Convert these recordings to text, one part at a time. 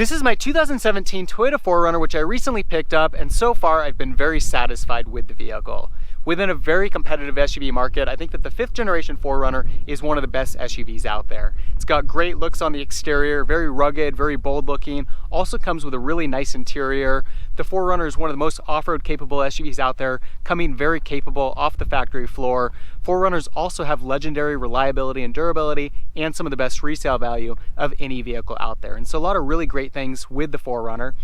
This is my 2017 Toyota 4Runner, which I recently picked up, and so far I've been very satisfied with the vehicle. Within a very competitive SUV market, I think that the 5th generation 4Runner is one of the best SUVs out there. It's got great looks on the exterior, very rugged, very bold looking, also comes with a really nice interior. The 4Runner is one of the most off-road capable SUVs out there, coming very capable off the factory floor. 4Runners also have legendary reliability and durability and some of the best resale value of any vehicle out there. And so a lot of really great things with the 4Runner.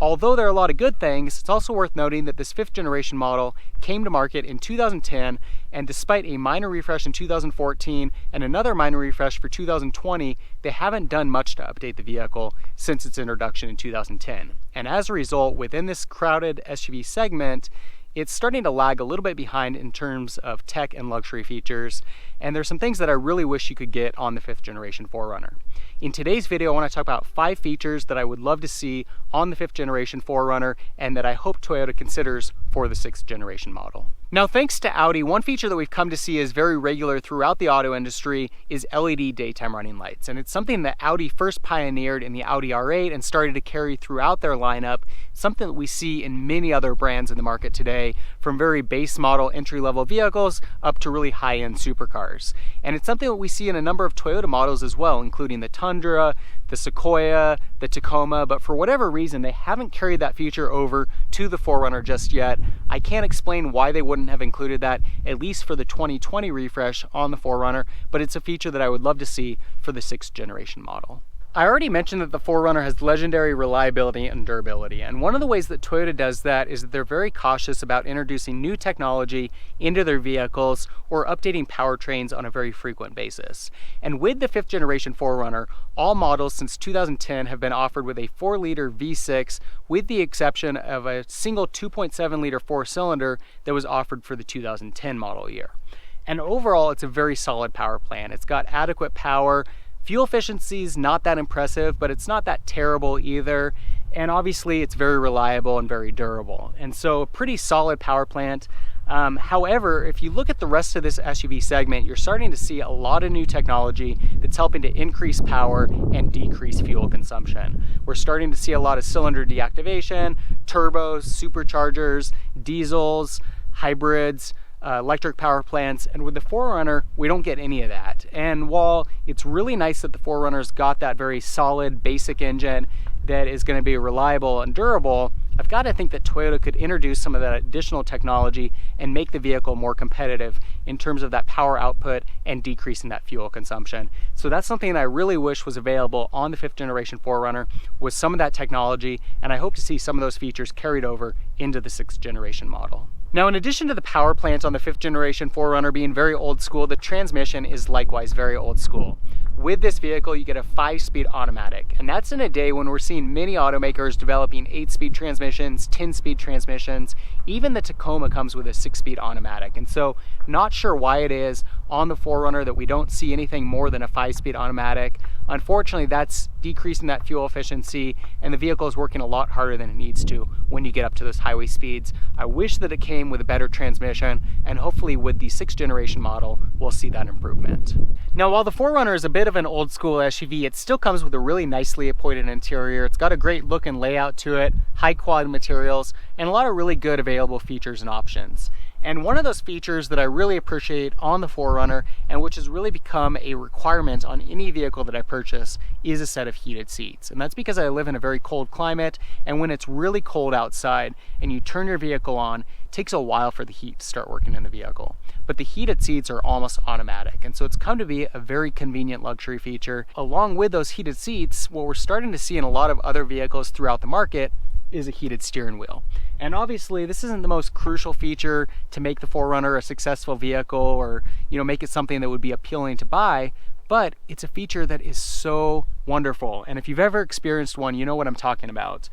Although there are a lot of good things, it's also worth noting that this 5th generation model came to market in 2010, and despite a minor refresh in 2014 and another minor refresh for 2020, they haven't done much to update the vehicle since its introduction in 2010. And as a result, within this crowded SUV segment, it's starting to lag a little bit behind in terms of tech and luxury features, and there's some things that I really wish you could get on the 5th generation 4Runner. In today's video, I want to talk about 5 features that I would love to see on the 5th generation 4Runner and that I hope Toyota considers for the 6th generation model. Now, thanks to Audi, one feature that we've come to see is very regular throughout the auto industry is LED daytime running lights. And it's something that Audi first pioneered in the Audi R8 and started to carry throughout their lineup, something that we see in many other brands in the market today, from very base model entry-level vehicles up to really high-end supercars. And it's something that we see in a number of Toyota models as well, including the Tundra, the Sequoia, the Tacoma, but for whatever reason, they haven't carried that feature over to the 4Runner just yet. I can't explain why they wouldn't have included that, at least for the 2020 refresh on the 4Runner, but it's a feature that I would love to see for the 6th generation model. I already mentioned that the 4Runner has legendary reliability and durability, and one of the ways that Toyota does that is that they're very cautious about introducing new technology into their vehicles or updating powertrains on a very frequent basis. And with the 5th generation 4Runner, all models since 2010 have been offered with a 4-liter V6, with the exception of a single 2.7-liter 4-cylinder that was offered for the 2010 model year. And overall, it's a very solid power plant. It's got adequate power. Fuel efficiency is not that impressive, but it's not that terrible either. And obviously it's very reliable and very durable. And so a pretty solid power plant. However, if you look at the rest of this SUV segment, you're starting to see a lot of new technology that's helping to increase power and decrease fuel consumption. We're starting to see a lot of cylinder deactivation, turbos, superchargers, diesels, hybrids, electric power plants, and with the 4Runner, we don't get any of that. And while it's really nice that the 4Runner's got that very solid basic engine that is going to be reliable and durable, I've got to think that Toyota could introduce some of that additional technology and make the vehicle more competitive in terms of that power output and decreasing that fuel consumption. So that's something that I really wish was available on the 5th generation 4Runner, with some of that technology, and I hope to see some of those features carried over into the 6th generation model. Now, in addition to the power plant on the 5th generation 4Runner being very old school, the transmission is likewise very old school. With this vehicle, you get a 5-speed automatic, and that's in a day when we're seeing many automakers developing 8-speed transmissions, 10-speed transmissions. Even the Tacoma comes with a 6-speed automatic, and so not sure why it is on the 4Runner that we don't see anything more than a 5-speed automatic. Unfortunately, that's decreasing that fuel efficiency, and the vehicle is working a lot harder than it needs to when you get up to those highway speeds. I wish that it came with a better transmission, and hopefully with the 6th generation model, we'll see that improvement. Now, while the 4Runner is a bit of an old school SUV, it still comes with a really nicely appointed interior. It's got a great look and layout to it, high quality materials, and a lot of really good available features and options. And one of those features that I really appreciate on the 4Runner, and which has really become a requirement on any vehicle that I purchase, is a set of heated seats. And that's because I live in a very cold climate, and when it's really cold outside and you turn your vehicle on, it takes a while for the heat to start working in the vehicle. But the heated seats are almost automatic, and so it's come to be a very convenient luxury feature. Along with those heated seats, what we're starting to see in a lot of other vehicles throughout the market is a heated steering wheel. And obviously this isn't the most crucial feature to make the 4Runner a successful vehicle, or make it something that would be appealing to buy, but it's a feature that is so wonderful. And if you've ever experienced one, you know what I'm talking about.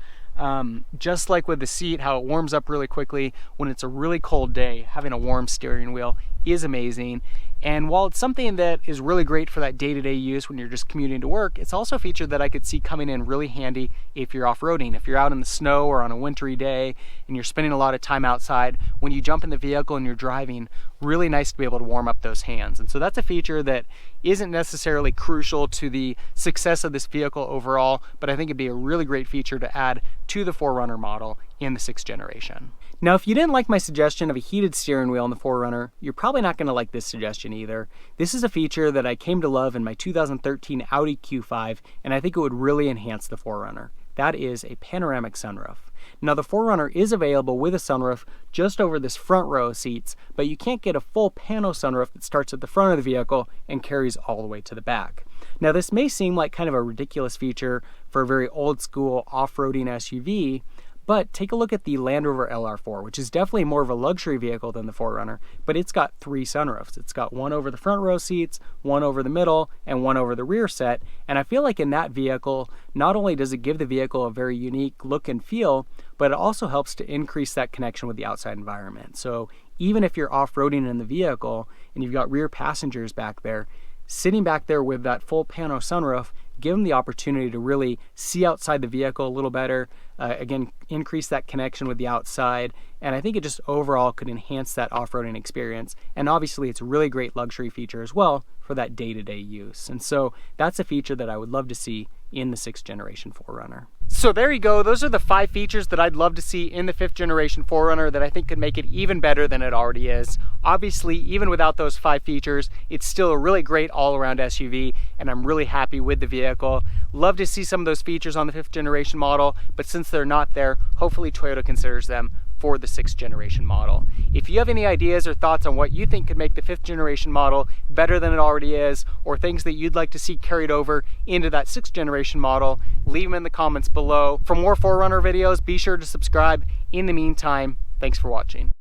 Just like with the seat, how it warms up really quickly when it's a really cold day, having a warm steering wheel is amazing. And while it's something that is really great for that day-to-day use when you're just commuting to work, it's also a feature that I could see coming in really handy if you're off-roading. If you're out in the snow or on a wintry day and you're spending a lot of time outside, when you jump in the vehicle and you're driving, really nice to be able to warm up those hands. And so that's a feature that isn't necessarily crucial to the success of this vehicle overall, but I think it'd be a really great feature to add to the 4Runner model in the 6th generation. Now, if you didn't like my suggestion of a heated steering wheel in the 4Runner, you're probably not going to like this suggestion either. This is a feature that I came to love in my 2013 Audi Q5, and I think it would really enhance the 4Runner. That is a panoramic sunroof. Now, the 4Runner is available with a sunroof just over this front row of seats, but you can't get a full pano sunroof that starts at the front of the vehicle and carries all the way to the back. Now, this may seem like kind of a ridiculous feature for a very old school off-roading SUV, but take a look at the Land Rover LR4, which is definitely more of a luxury vehicle than the 4Runner, but it's got 3 sunroofs. It's got one over the front row seats, one over the middle, and one over the rear set. And I feel like in that vehicle, not only does it give the vehicle a very unique look and feel, but it also helps to increase that connection with the outside environment. So even if you're off-roading in the vehicle and you've got rear passengers back there, sitting back there with that full pano sunroof, give them the opportunity to really see outside the vehicle a little better, again, increase that connection with the outside, and I think it just overall could enhance that off-roading experience. And obviously it's a really great luxury feature as well for that day-to-day use. And so that's a feature that I would love to see in the 6th generation 4Runner. So there you go. Those are the 5 features that I'd love to see in the 5th generation 4Runner that I think could make it even better than it already is. Obviously, even without those 5 features, it's still a really great all-around SUV, and I'm really happy with the vehicle. Love to see some of those features on the 5th generation model, but since they're not there, hopefully Toyota considers them for the 6th generation model. If you have any ideas or thoughts on what you think could make the 5th generation model better than it already is, or things that you'd like to see carried over into that 6th generation model, leave them in the comments below. For more 4Runner videos, be sure to subscribe. In the meantime, thanks for watching.